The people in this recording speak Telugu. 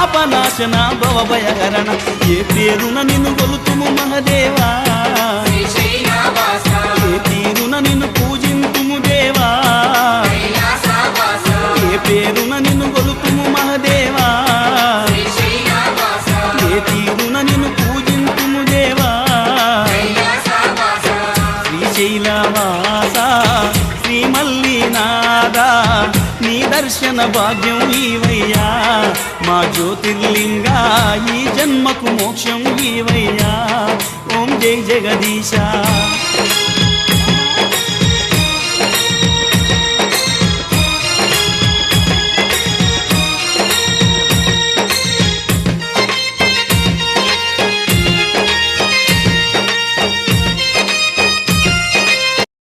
పాపనాశన భవభయహరణ ఏ పేరున నిన్ను కొలుతుము మహదేవా ఏ తీరున నిన్ను పూజింతుము దేవా ఏ పేరున నిన్ను కొలుతుము మహదేవా ఏ తీరున నిన్ను పూజింతుము దేవా శ్రీశైలవాస శ్రీ మల్లినాథ నీ దర్శన భాగ్యం ఈవయ్యా మా జ్యోతిర్లింగా ఈ జన్మకు మోక్షం ఈవయ్యా ఓం జై జగదీశ